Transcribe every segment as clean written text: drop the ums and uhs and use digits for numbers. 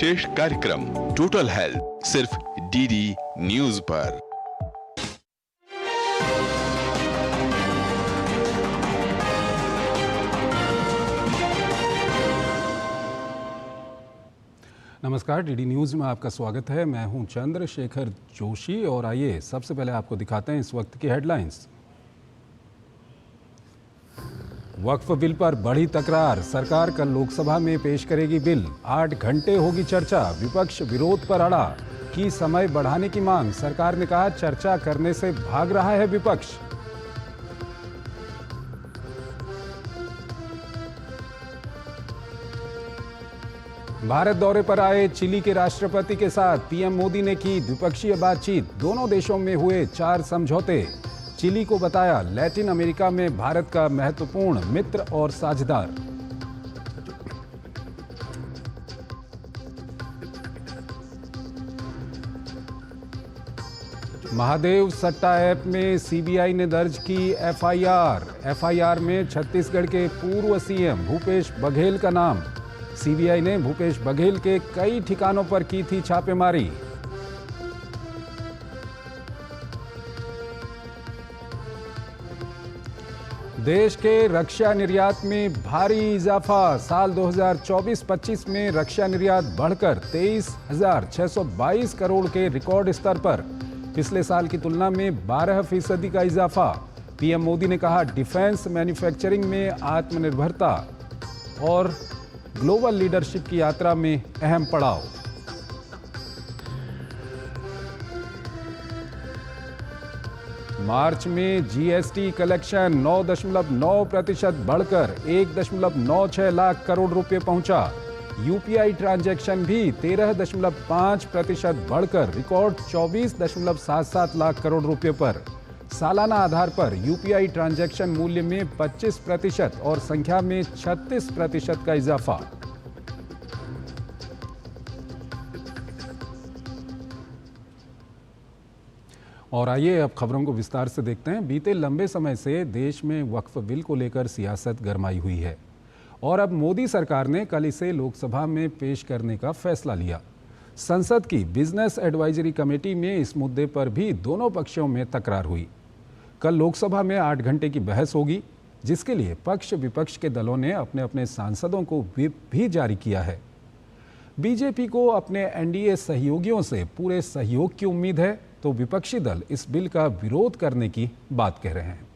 विशेष कार्यक्रम total health सिर्फ DD news पर। नमस्कार, डीडी न्यूज़ में आपका स्वागत है। मैं हूं चंद्रशेखर जोशी और आइए सबसे पहले आपको दिखाते हैं इस वक्त की हेडलाइंस। वक्फ बिल पर बढ़ी तकरार, सरकार कल लोकसभा में पेश करेगी बिल। 8 घंटे होगी चर्चा, विपक्ष विरोध पर अड़ा, की समय बढ़ाने की मांग। सरकार ने कहा चर्चा करने से भाग रहा है विपक्ष। भारत दौरे पर आए चिली के राष्ट्रपति के साथ पीएम मोदी ने की द्विपक्षीय बातचीत। दोनों देशों में हुए 4 समझौते। चिली को बताया लैटिन अमेरिका में भारत का महत्वपूर्ण मित्र और साझेदार। महादेव सट्टा ऐप में सीबीआई ने दर्ज की एफआईआर में छत्तीसगढ़ के पूर्व सीएम भूपेश बघेल का नाम। सीबीआई ने भूपेश बघेल के कई ठिकानों पर की थी छापेमारी। देश के रक्षा निर्यात में भारी इजाफा। साल 2024-25 में रक्षा निर्यात बढ़कर 23,622 करोड़ के रिकॉर्ड स्तर पर, पिछले साल की तुलना में 12% का इजाफा। पीएम मोदी ने कहा डिफेंस मैन्युफैक्चरिंग में आत्मनिर्भरता और ग्लोबल लीडरशिप की यात्रा में अहम पड़ाव। मार्च में जीएसटी कलेक्शन 9.9% बढ़कर 1.96 लाख करोड़ रुपए पहुंचा। यूपीआई ट्रांजैक्शन भी 13.5% बढ़कर रिकॉर्ड 24.77 लाख करोड़ रुपए पर। सालाना आधार पर यूपीआई ट्रांजैक्शन मूल्य में 25% और संख्या में 36% का इजाफा। और आइए अब खबरों को विस्तार से देखते हैं। बीते लंबे समय से देश में वक्फ बिल को लेकर सियासत गरमाई हुई है और अब मोदी सरकार ने कल इसे लोकसभा में पेश करने का फैसला लिया। संसद की बिजनेस एडवाइजरी कमेटी में इस मुद्दे पर भी दोनों पक्षों में तकरार हुई। कल लोकसभा में 8 घंटे की बहस होगी, जिसके लिए पक्ष विपक्ष के दलों ने अपने अपने सांसदों को व्हिप भी जारी किया है। बीजेपी को अपने एनडीए सहयोगियों से पूरे सहयोग की उम्मीद है, तो विपक्षी दल इस बिल का विरोध करने की बात कह रहे हैं।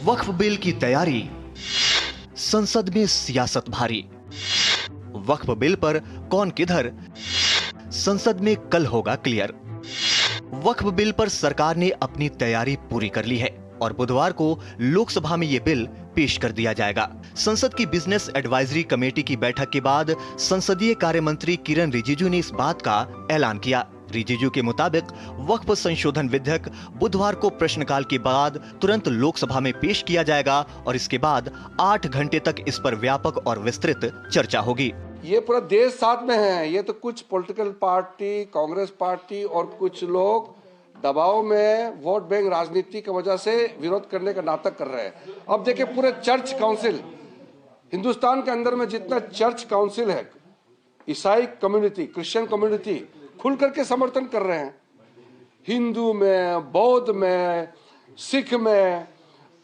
वक्फ बिल की तैयारी, संसद में सियासत भारी। वक्फ बिल पर कौन किधर, संसद में कल होगा क्लियर। वक्फ बिल पर सरकार ने अपनी तैयारी पूरी कर ली है और बुधवार को लोकसभा में यह बिल पेश कर दिया जाएगा। संसद की बिजनेस एडवाइजरी कमेटी की बैठक के बाद संसदीय कार्य मंत्री किरण रिजिजू ने इस बात का ऐलान किया। रिजिजू के मुताबिक वक्फ संशोधन विधेयक बुधवार को प्रश्नकाल के बाद तुरंत लोकसभा में पेश किया जाएगा और इसके बाद 8 घंटे तक इस पर व्यापक और विस्तृत चर्चा होगी। ये पूरा देश साथ में है। ये तो कुछ पॉलिटिकल पार्टी, कांग्रेस पार्टी और कुछ लोग दबाव में वोट बैंक राजनीति की वजह से विरोध करने का नाटक कर रहे हैं। अब देखिए पूरे चर्च काउंसिल, हिंदुस्तान के अंदर में जितना चर्च काउंसिल है, ईसाई कम्युनिटी, क्रिश्चियन कम्युनिटी खुल करके समर्थन कर रहे हैं। हिंदू में, बौद्ध में, सिख में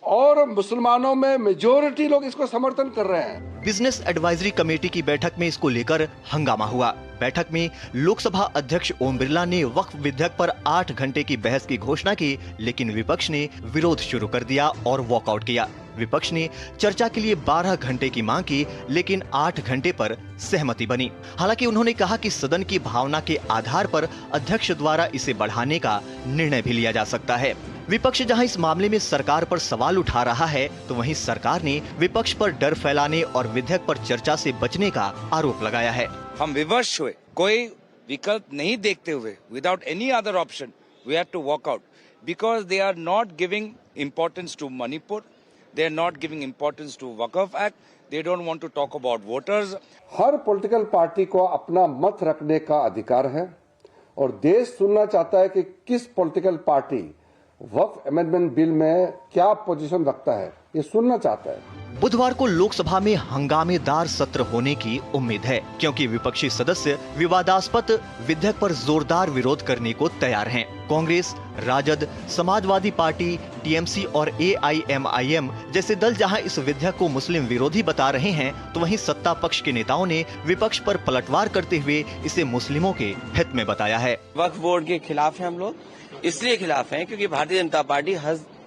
और मुसलमानों में मेजॉरिटी लोग इसको समर्थन कर रहे हैं। बिजनेस एडवाइजरी कमेटी की बैठक में इसको लेकर हंगामा हुआ। बैठक में लोकसभा अध्यक्ष ओम बिरला ने वक्फ विधेयक पर 8 घंटे की बहस की घोषणा की, लेकिन विपक्ष ने विरोध शुरू कर दिया और वॉकआउट किया। विपक्ष ने चर्चा के लिए 12 घंटे की मांग की, लेकिन 8 घंटे पर सहमति बनी। हालांकि उन्होंने कहा कि सदन की भावना के आधार पर अध्यक्ष द्वारा इसे बढ़ाने का निर्णय भी लिया जा सकता है। विपक्ष जहां इस मामले में सरकार पर सवाल उठा रहा है, तो वहीं सरकार ने विपक्ष पर डर फैलाने और विधेयक पर चर्चा से बचने का आरोप लगाया है। हम विवश हुए, कोई विकल्प नहीं देखते हुए, without any other option we have to walk out, because they are not giving importance to Manipur, they are not giving importance to Waqf act, they don't want to talk about voters. हर पॉलिटिकल पार्टी को अपना मत रखने का अधिकार है और देश सुनना चाहता है कि किस पॉलिटिकल पार्टी वक्फ अमेंडमेंट बिल में क्या पोजीशन रखता है, ये सुनना चाहता है। बुधवार को लोकसभा में हंगामेदार सत्र होने की उम्मीद है, क्योंकि विपक्षी सदस्य विवादास्पद विधेयक पर जोरदार विरोध करने को तैयार हैं। कांग्रेस, राजद, समाजवादी पार्टी, टीएमसी और एआईएमआईएम जैसे दल जहां इस विधेयक को मुस्लिम विरोधी बता रहे हैं, तो वहीं सत्ता पक्ष के नेताओं ने विपक्ष पर पलटवार करते हुए इसे मुस्लिमों के हित में बताया है। वक्फ बोर्ड के खिलाफ हैं हम लोग, इसलिए खिलाफ हैं क्योंकि भारतीय जनता पार्टी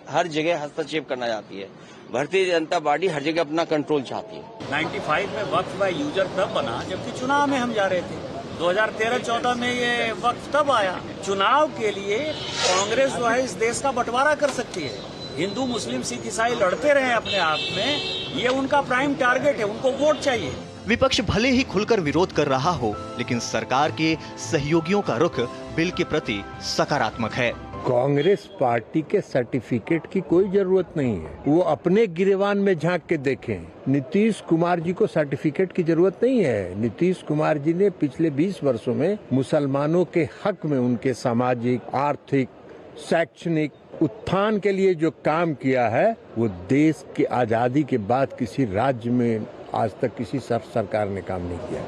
हर जगह हस्तक्षेप करना चाहती है। भारतीय जनता पार्टी हर जगह अपना कंट्रोल चाहती है। 95 में वक्फ बाय यूजर तब बना जबकि चुनाव में हम जा रहे थे। 2013-14 में ये वक्फ तब आया। चुनाव के लिए कांग्रेस जो है इस देश का बंटवारा कर सकती है। हिंदू, मुस्लिम, सिख, ईसाई लड़ते रहे अपने आप में, ये उनका प्राइम टारगेट है, उनको वोट चाहिए। विपक्ष भले ही खुलकर विरोध कर रहा हो, लेकिन सरकार के सहयोगियों का रुख बिल के प्रति सकारात्मक है। कांग्रेस पार्टी के सर्टिफिकेट की कोई जरूरत नहीं है, वो अपने गिरेबान में झांक के देखें। नीतीश कुमार जी को सर्टिफिकेट की जरूरत नहीं है। नीतीश कुमार जी ने पिछले 20 वर्षों में मुसलमानों के हक में उनके सामाजिक, आर्थिक, शैक्षणिक उत्थान के लिए जो काम किया है, वो देश की आजादी के बाद किसी राज्य में आज तक किसी सरकार ने काम नहीं किया।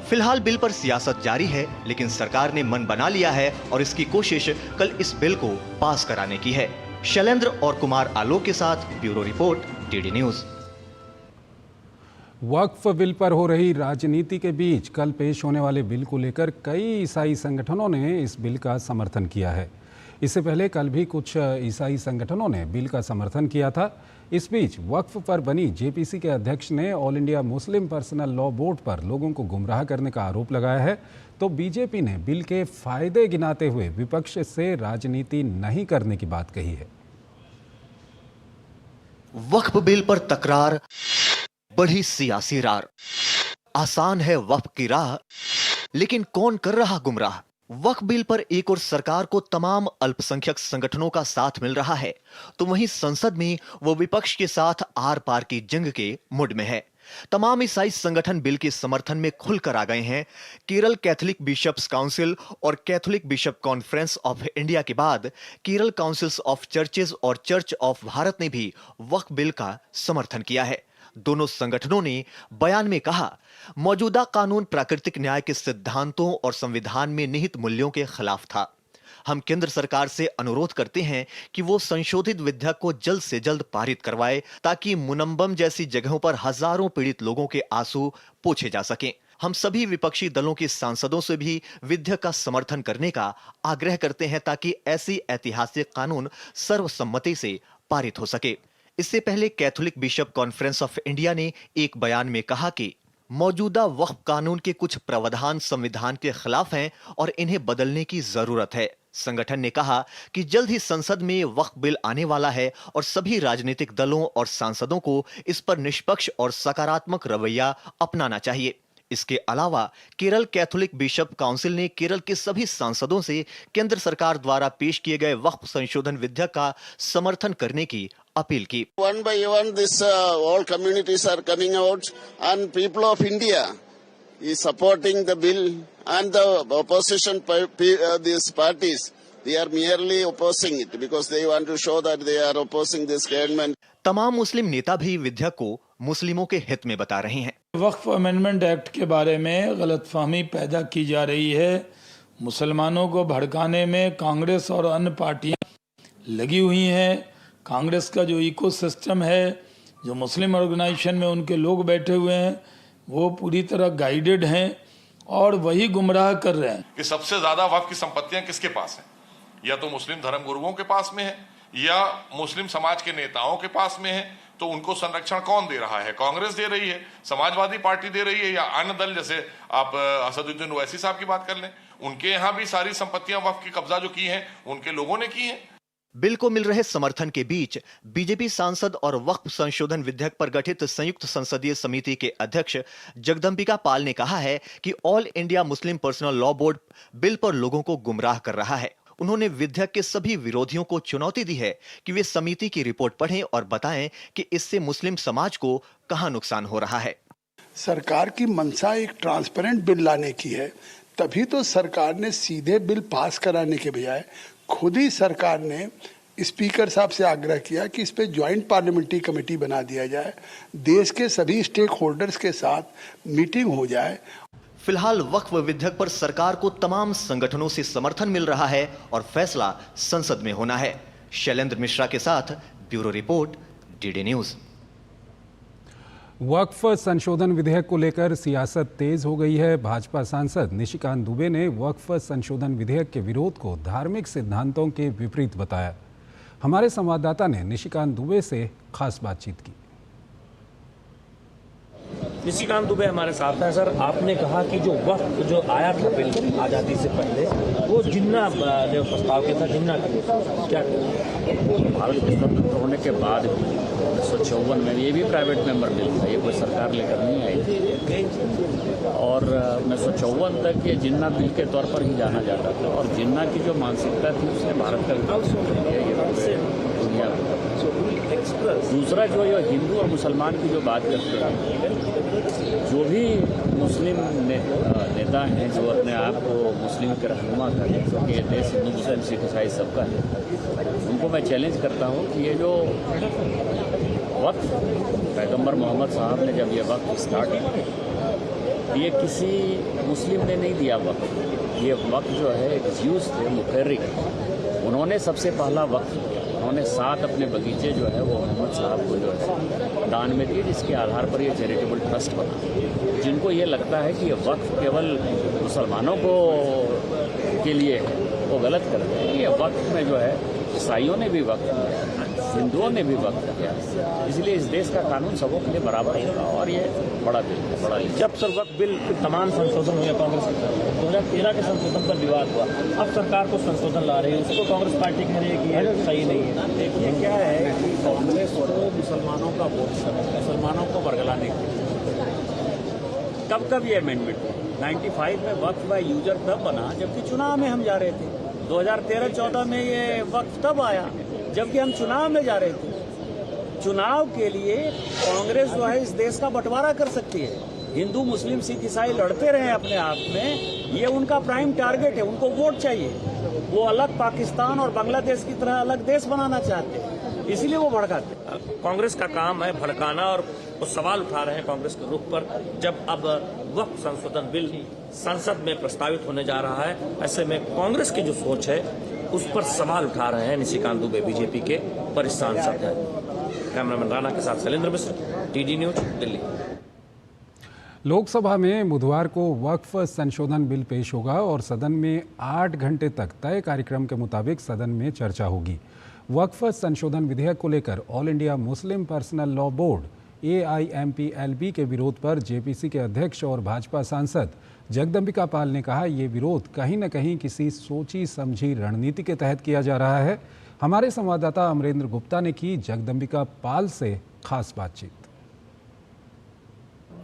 फिलहाल बिल पर सियासत जारी है, लेकिन सरकार ने मन बना लिया है और इसकी कोशिश कल इस बिल को पास कराने की है। शैलेंद्र और कुमार आलोक के साथ ब्यूरो रिपोर्ट, डीडी न्यूज। वक्फ बिल पर हो रही राजनीति के बीच कल पेश होने वाले बिल को लेकर कई ईसाई संगठनों ने इस बिल का समर्थन किया है। इससे पहले कल भी कुछ ईसाई संगठनों ने बिल का समर्थन किया था। इस बीच वक्फ पर बनी जेपीसी के अध्यक्ष ने all India Muslim personal law board पर लोगों को गुमराह करने का आरोप लगाया है, तो बीजेपी ने बिल के फायदे गिनाते हुए विपक्ष से राजनीति नहीं करने की बात कही है। वक्फ बिल पर तकरार, बढ़ी सियासी रार। आसान है वक्फ की राह, लेकिन कौन कर रहा गुमराह। वक्फ बिल पर एक और सरकार को तमाम अल्पसंख्यक संगठनों का साथ मिल रहा है, तो वहीं संसद में वो विपक्ष के साथ आर पार की जंग के मूड में है। तमाम ईसाई संगठन बिल के समर्थन में खुलकर आ गए हैं। केरल कैथोलिक बिशप्स काउंसिल और Catholic bishop conference of India के बाद केरल काउंसिल्स ऑफ चर्चेज और चर्च ऑफ भारत ने भी वक्फ बिल का समर्थन किया है। दोनों संगठनों ने बयान में कहा, मौजूदा कानून प्राकृतिक न्याय के सिद्धांतों और संविधान में निहित मूल्यों के खिलाफ था। हम केंद्र सरकार से अनुरोध करते हैं कि वो संशोधित विधेयक को जल्द से जल्द पारित करवाए, ताकि मुनम्बम जैसी जगहों पर हजारों पीड़ित लोगों के आंसू पोंछे जा सकें। हम सभी विपक्षी दलों के सांसदों से भी विधेयक का समर्थन करने का आग्रह करते हैं, ताकि ऐसी ऐतिहासिक कानून सर्वसम्मति से पारित हो सके। इससे पहले Catholic bishop conference of India ने एक बयान में कहा कि मौजूदा वक्फ कानून के कुछ प्रावधान संविधान के खिलाफ हैं और इन्हें बदलने की जरूरत है। संगठन ने कहा कि जल्द ही संसद में वक्फ बिल आने वाला है और सभी राजनीतिक दलों और सांसदों को इस पर निष्पक्ष और सकारात्मक रवैया अपनाना चाहिए। इसके अलावा केरल कैथोलिक बिशप काउंसिल ने केरल के सभी सांसदों से केंद्र सरकार द्वारा पेश किए गए वक्फ संशोधन विधेयक का समर्थन करने की अपील की। One by one, all communities are coming out, and people of India is supporting the bill, and the opposition these parties, they are merely opposing it because they want to show that they are opposing this government. तमाम मुस्लिम नेता भी विधेयक को मुस्लिमों के हित में बता रहे हैं। वक्फ अमेंडमेंट एक्ट के बारे में गलतफहमी पैदा की जा रही है। मुसलमानों को भड़काने में कांग्रेस और अन्य पार्टियां लगी हुई हैं। कांग्रेस का जो इकोसिस्टम है, जो मुस्लिम ऑर्गेनाइजेशन में उनके लोग बैठे हुए हैं, वो पूरी तरह गाइडेड हैं और वही गुमराह कर रहे हैं कि सबसे ज्यादा वक्फ की संपत्तियां किसके पास हैं। या तो मुस्लिम धर्म गुरुओं के पास में है या मुस्लिम समाज के नेताओं के पास में है। तो उनको संरक्षण कौन दे रहा है? कांग्रेस दे रही है, समाजवादी पार्टी दे रही है, या अन्य दल, जैसे आप असदुद्दीन ओवैसी साहब की बात कर लें, उनके यहाँ भी सारी संपत्तियां वक्फ की कब्जा जो की हैं उनके लोगों ने की हैं। बिल को मिल रहे समर्थन के बीच बीजेपी सांसद और वक्फ संशोधन विधेयक पर गठित संयुक्त संसदीय समिति के अध्यक्ष जगदम्बिका पाल ने कहा है कि all India Muslim personal law board bill पर लोगों को गुमराह कर रहा है। उन्होंने विधेयक के सभी विरोधियों को चुनौती दी है कि वे समिति की रिपोर्ट पढ़ें और बताएं कि इससे मुस्लिम समाज को कहां नुकसान हो रहा है। सरकार की मंशा एक ट्रांसपेरेंट बिल लाने की है, तभी तो सरकार ने सीधे बिल पास कराने के बजाय खुद ही सरकार ने स्पीकर साहब से आग्रह किया कि इस पे ज्वाइंट पार्लियामेंट्री कमेटी बना दिया जाए, देश के सभी स्टेक होल्डर्स के साथ मीटिंग हो जाए। फिलहाल वक्फ विधेयक पर सरकार को तमाम संगठनों से समर्थन मिल रहा है और फैसला संसद में होना है। शैलेंद्र मिश्रा के साथ ब्यूरो रिपोर्ट, डीडी न्यूज। वक्फ संशोधन विधेयक को लेकर सियासत तेज हो गई है। भाजपा सांसद निशिकांत दुबे ने वक्फ संशोधन विधेयक के विरोध को धार्मिक सिद्धांतों के विपरीत बताया। हमारे संवाददाता ने निशिकांत दुबे से खास बातचीत की। निशिकांत दुबे हमारे साथ हैं। सर, आपने कहा कि जो वक्त जो आया था बिल आज़ादी से पहले, वो जिन्ना ने प्रस्ताव किया था, जिन्ना क्या भारत के स्वतंत्र होने के बाद 1954 में ये भी प्राइवेट मेंबर बिल था, ये कोई सरकार लेकर नहीं आई थी। और 1954 तक ये जिन्ना बिल के तौर पर ही जाना जाता था और जिन्ना की जो मानसिकता थी उसने भारत का विकास किया, ये पूरे दुनिया में। दूसरा जो ये हिंदू और मुसलमान की जो बात करते हैं, जो भी मुस्लिम नेता हैं जो अपने आप को मुस्लिम के रहनुमा करें, क्योंकि ये देश हिंदू मुस्लिम सिख ईसाई सबका है, उनको मैं चैलेंज करता हूँ कि ये जो वक्त पैगंबर मोहम्मद साहब ने जब ये वक्त स्टार्ट किया, ये किसी मुस्लिम ने नहीं दिया वक्त। ये वक्त जो है एक ज्यूस थे, मुकर्रिक, उन्होंने सबसे पहला वक्त दिया। उन्होंने 7 अपने बगीचे जो है वो मोहम्मद साहब को जो है दान में दिए, जिसके आधार पर ये चैरिटेबल ट्रस्ट बना। जिनको ये लगता है कि ये वक्त केवल मुसलमानों को के लिए है, वो गलत करते हैं। ये वक्त में जो है ईसाइयों ने भी वक्त किया, हिंदुओं ने भी वक्त किया, इसलिए इस देश का कानून सबों के लिए बराबर होगा और ये बड़ा बिल है, बड़ा बिल। जब सर वक्त बिल के तमाम संशोधन हुए कांग्रेस की तरफ, 2013 के संशोधन पर विवाद हुआ, अब सरकार को संशोधन ला रही है, उसको कांग्रेस पार्टी कह रही है कि ये सही नहीं है। देखिए क्या है कि कांग्रेस को मुसलमानों का वोट, मुसलमानों को बरगलाने के लिए कब ये अमेंडमेंट हुआ? 95 में वक्फ बाय यूजर तब बना जबकि चुनाव में हम जा रहे थे। 2013-14 में ये वक्त तब आया जबकि हम चुनाव में जा रहे थे। चुनाव के लिए कांग्रेस जो है इस देश का बंटवारा कर सकती है। हिंदू मुस्लिम सिख ईसाई लड़ते रहे अपने आप में, ये उनका प्राइम टारगेट है, उनको वोट चाहिए। वो अलग पाकिस्तान और बांग्लादेश की तरह अलग देश बनाना चाहते हैं, इसीलिए वो भड़काते हैं। कांग्रेस का काम है भड़काना और वो सवाल उठा रहे हैं कांग्रेस के रुख पर। जब अब वक्त संशोधन बिल संसद में प्रस्तावित होने जा रहा है, ऐसे में कांग्रेस की जो सोच है उस पर सवाल उठा रहे हैं निशिकांत दुबे, बीजेपी के वरिष्ठ सांसद हैं। कैमरामैन राणा के साथ शैलेंद्र मिश्र, टीडी न्यूज, दिल्ली। लोकसभा में बुधवार को वक्फ संशोधन बिल पेश होगा और सदन में 8 घंटे तक तय कार्यक्रम के मुताबिक सदन में चर्चा होगी। वक्फ संशोधन विधेयक को लेकर all India Muslim personal law board AIMPLB के विरोध पर जेपीसी के अध्यक्ष और भाजपा सांसद जगदम्बिका पाल ने कहा, ये विरोध कहीं न कहीं किसी सोची समझी रणनीति के तहत किया जा रहा है। हमारे संवाददाता अमरेंद्र गुप्ता ने की जगदम्बिका पाल से खास बातचीत।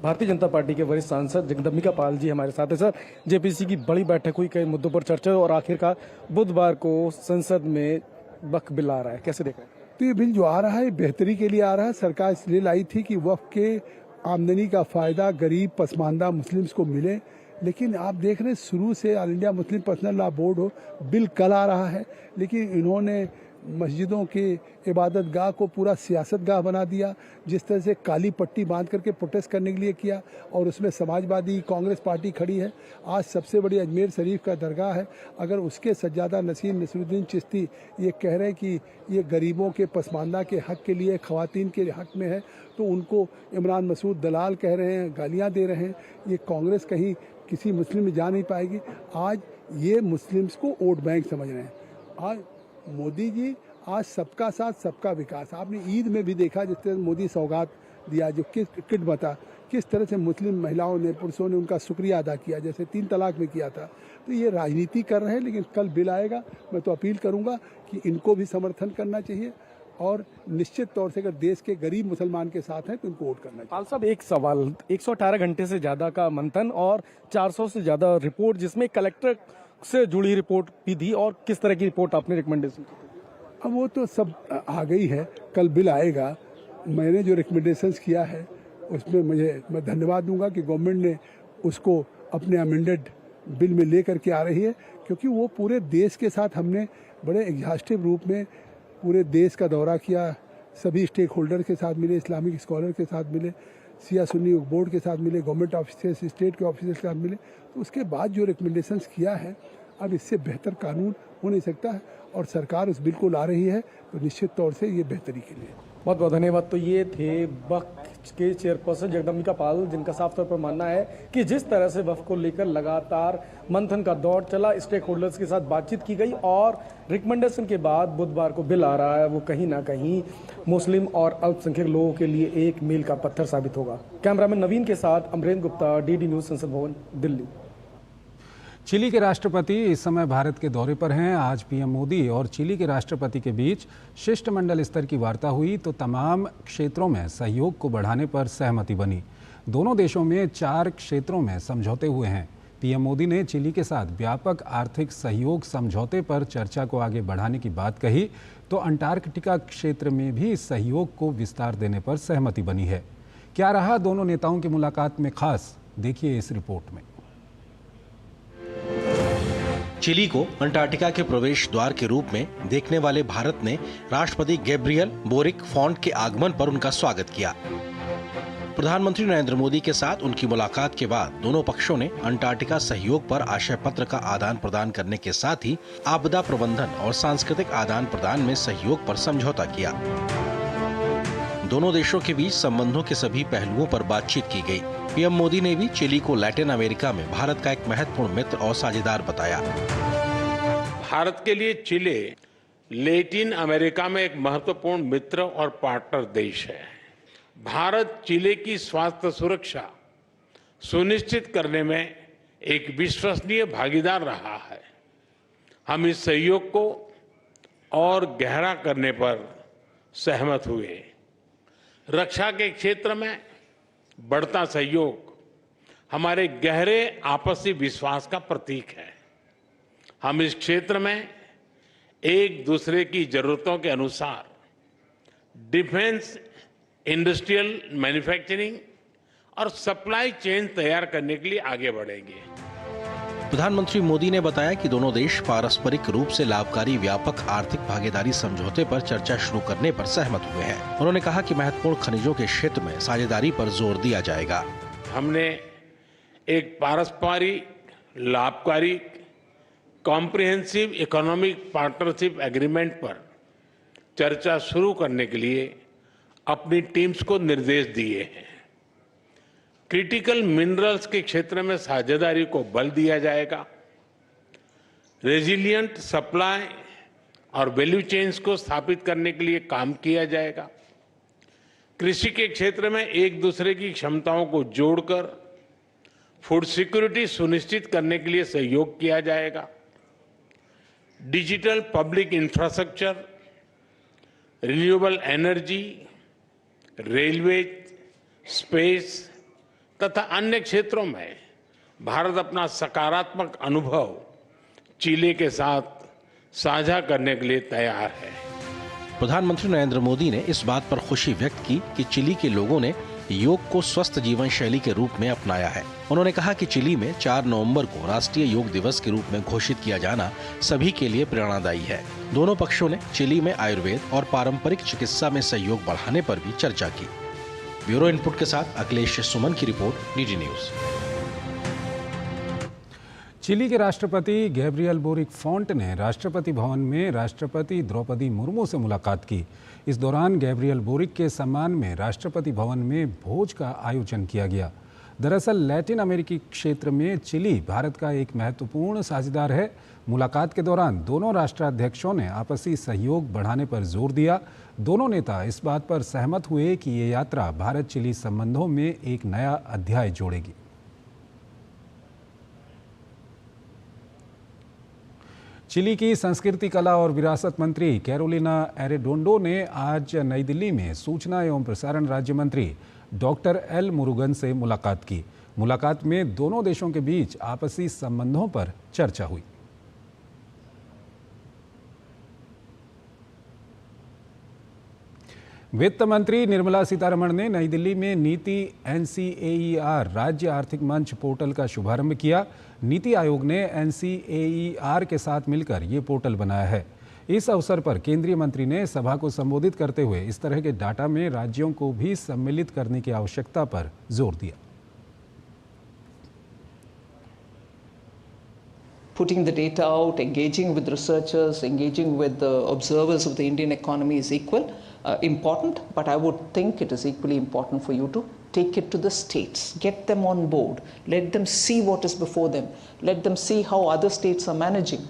भारतीय जनता पार्टी के वरिष्ठ सांसद जगदम्बिका पाल जी हमारे साथ हैं। सर, जेपीसी की बड़ी बैठक हुई, कई मुद्दों पर चर्चा और आखिरकार बुधवार को संसद में वक्फ बिल आ रहा है, कैसे देख रहे हैं? तो ये बिल जो आ रहा है बेहतरी के लिए आ रहा है। सरकार इसलिए लाई थी कि वक्फ के आमदनी का फायदा गरीब पसमानदा मुस्लिम्स को मिले, लेकिन आप देख रहे हैं शुरू से all India Muslim personal law board हो, बिल कल आ रहा है, लेकिन इन्होंने मस्जिदों के इबादत गाह को पूरा सियासत गाह बना दिया। जिस तरह से काली पट्टी बांध करके प्रोटेस्ट करने के लिए किया और उसमें समाजवादी कांग्रेस पार्टी खड़ी है। आज सबसे बड़ी अजमेर शरीफ का दरगाह है, अगर उसके सज्जादा नसीर नसरुद्दीन चिश्ती ये कह रहे हैं कि ये गरीबों के पसमानदा के हक के लिए, खवातीन के हक में है, तो उनको इमरान मसूद दलाल कह रहे हैं, गालियाँ दे रहे हैं। ये कांग्रेस कहीं किसी मुस्लिम में जा नहीं पाएगी। आज ये मुस्लिम्स को वोट बैंक समझ रहे हैं। आज मोदी जी आज सबका साथ सबका विकास, आपने ईद में भी देखा जिस तरह मोदी सौगात दिया, जो किट बता, किस तरह से मुस्लिम महिलाओं ने, पुरुषों ने उनका शुक्रिया अदा किया, जैसे 3 तलाक में किया था। तो ये राजनीति कर रहे हैं, लेकिन कल बिल आएगा, मैं तो अपील करूंगा कि इनको भी समर्थन करना चाहिए और निश्चित तौर से अगर देश के गरीब मुसलमान के साथ हैं तो इनको वोट करना चाहिए। पाल साहब, एक सवाल, 118 घंटे से ज्यादा का मंथन और 400 से ज्यादा रिपोर्ट, जिसमें कलेक्टर से जुड़ी रिपोर्ट भी थी, और किस तरह की रिपोर्ट आपने रिकमेंडेशन की? अब वो तो सब आ गई है, कल बिल आएगा। मैंने जो रिकमेंडेशंस किया है उसमें मैं धन्यवाद दूंगा कि गवर्नमेंट ने उसको अपने अमेंडेड बिल में लेकर के आ रही है, क्योंकि वो पूरे देश के साथ हमने बड़े एग्जॉस्टिव रूप में पूरे देश का दौरा किया, सभी स्टेक होल्डर के साथ मिले, इस्लामिक स्कॉलर के साथ मिले, सिया सुन्नी बोर्ड के साथ मिले, गवर्नमेंट ऑफिसर्स, स्टेट के ऑफिसर्स के साथ मिले। तो उसके बाद जो रिकमेंडेशंस किया है, अब इससे बेहतर कानून हो नहीं सकता है और सरकार उस बिल को ला रही है, तो निश्चित तौर से ये बेहतरी के लिए। बहुत बहुत धन्यवाद। तो ये थे वक्फ के चेयरपर्सन जगदम्बिका पाल, जिनका साफ तौर पर मानना है कि जिस तरह से वक्फ को लेकर लगातार मंथन का दौर चला, स्टेक होल्डर्स के साथ बातचीत की गई और रिकमेंडेशन के बाद बुधवार को बिल आ रहा है, वो कहीं ना कहीं मुस्लिम और अल्पसंख्यक लोगों के लिए एक मील का पत्थर साबित होगा। कैमरामैन नवीन के साथ अमरेंद्र गुप्ता, डीडी न्यूज, संसद भवन, दिल्ली। चिली के राष्ट्रपति इस समय भारत के दौरे पर हैं। आज पीएम मोदी और चिली के राष्ट्रपति के बीच शिष्टमंडल स्तर की वार्ता हुई तो तमाम क्षेत्रों में सहयोग को बढ़ाने पर सहमति बनी। दोनों देशों में 4 क्षेत्रों में समझौते हुए हैं। पीएम मोदी ने चिली के साथ व्यापक आर्थिक सहयोग समझौते पर चर्चा को आगे बढ़ाने की बात कही तो अंटार्कटिका क्षेत्र में भी सहयोग को विस्तार देने पर सहमति बनी है। क्या रहा दोनों नेताओं की मुलाकात में खास, देखिए इस रिपोर्ट में। चिली को अंटार्कटिका के प्रवेश द्वार के रूप में देखने वाले भारत ने राष्ट्रपति गैब्रियल बोरिक फॉन्ट के आगमन पर उनका स्वागत किया। प्रधानमंत्री नरेंद्र मोदी के साथ उनकी मुलाकात के बाद दोनों पक्षों ने अंटार्कटिका सहयोग पर आशय पत्र का आदान प्रदान करने के साथ ही आपदा प्रबंधन और सांस्कृतिक आदान प्रदान में सहयोग पर समझौता किया। दोनों देशों के बीच संबंधों के सभी पहलुओं पर बातचीत की गई। पीएम मोदी ने भी चिली को लैटिन अमेरिका में भारत का एक महत्वपूर्ण मित्र और साझेदार बताया। भारत के लिए चिली लैटिन अमेरिका में एक महत्वपूर्ण मित्र और पार्टनर देश है। भारत चिली की स्वास्थ्य सुरक्षा सुनिश्चित करने में एक विश्वसनीय भागीदार रहा है। हम इस सहयोग को और गहरा करने पर सहमत हुए। रक्षा के क्षेत्र में बढ़ता सहयोग हमारे गहरे आपसी विश्वास का प्रतीक है। हम इस क्षेत्र में एक दूसरे की जरूरतों के अनुसार डिफेंस, इंडस्ट्रियल मैन्युफैक्चरिंग और सप्लाई चेन तैयार करने के लिए आगे बढ़ेंगे। प्रधानमंत्री मोदी ने बताया कि दोनों देश पारस्परिक रूप से लाभकारी व्यापक आर्थिक भागीदारी समझौते पर चर्चा शुरू करने पर सहमत हुए हैं। उन्होंने कहा कि महत्वपूर्ण खनिजों के क्षेत्र में साझेदारी पर जोर दिया जाएगा। हमने एक पारस्परिक लाभकारी कॉम्प्रिहेंसिव इकोनॉमिक पार्टनरशिप एग्रीमेंट पर चर्चा शुरू करने के लिए अपनी टीम्स को निर्देश दिए हैं। क्रिटिकल मिनरल्स के क्षेत्र में साझेदारी को बल दिया जाएगा। रेजिलिएंट सप्लाई और वैल्यू चेन्स को स्थापित करने के लिए काम किया जाएगा। कृषि के क्षेत्र में एक दूसरे की क्षमताओं को जोड़कर फूड सिक्योरिटी सुनिश्चित करने के लिए सहयोग किया जाएगा। Digital public infrastructure, renewable energy, railway, space तथा अन्य क्षेत्रों में भारत अपना सकारात्मक अनुभव चिली के साथ साझा करने के लिए तैयार है। प्रधानमंत्री नरेंद्र मोदी ने इस बात पर खुशी व्यक्त की कि चिली के लोगों ने योग को स्वस्थ जीवन शैली के रूप में अपनाया है। उन्होंने कहा कि चिली में 4 नवंबर को राष्ट्रीय योग दिवस के रूप में घोषित किया जाना सभी के लिए प्रेरणादायी है। दोनों पक्षों ने चिली में आयुर्वेद और पारंपरिक चिकित्सा में सहयोग बढ़ाने पर भी चर्चा की। ब्यूरो इनपुट के साथ अखिलेश सुमन की रिपोर्ट, डीडी न्यूज। चिली के राष्ट्रपति गैब्रियल बोरिक फॉन्ट ने राष्ट्रपति भवन में राष्ट्रपति द्रौपदी मुर्मू से मुलाकात की। इस दौरान गैब्रियल बोरिक के सम्मान में राष्ट्रपति भवन में भोज का आयोजन किया गया। दरअसल लैटिन अमेरिकी क्षेत्र में चिली भारत का एक महत्वपूर्ण साझेदार है। मुलाकात के दौरान दोनों राष्ट्राध्यक्षों ने आपसी सहयोग बढ़ाने पर जोर दिया। दोनों नेता इस बात पर सहमत हुए कि ये यात्रा भारत चिली संबंधों में एक नया अध्याय जोड़ेगी। चिली की संस्कृति, कला और विरासत मंत्री कैरोलिना एरेडोंडो ने आज नई दिल्ली में सूचना एवं प्रसारण राज्य मंत्री डॉक्टर एल मुरुगन से मुलाकात की। मुलाकात में दोनों देशों के बीच आपसी संबंधों पर चर्चा हुई। वित्त मंत्री निर्मला सीतारमण ने नई दिल्ली में नीति NCAER राज्य आर्थिक मंच पोर्टल का शुभारंभ किया। नीति आयोग ने NCAER के साथ मिलकर ये पोर्टल बनाया है। इस अवसर पर केंद्रीय मंत्री ने सभा को संबोधित करते हुए इस तरह के डाटा में राज्यों को भी सम्मिलित करने की आवश्यकता पर जोर दिया। Putting the data out, engaging with researchers, engaging with the observers of the Indian economy is important, but I would think it is equally important for you to take it to the states, get them on board, let them see what is before them, let them see how other states are managing.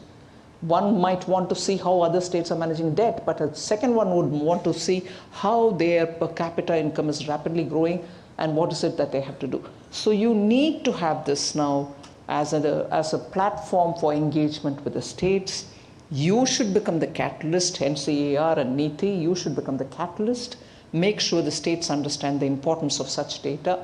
One might want to see how other states are managing debt, but a second one would want to see how their per capita income is rapidly growing and what is it that they have to do. So you need to have this now as a platform for engagement with the states. You should become the catalyst, NCAR and NITI, you should become the catalyst. Make sure the states understand the importance of such data.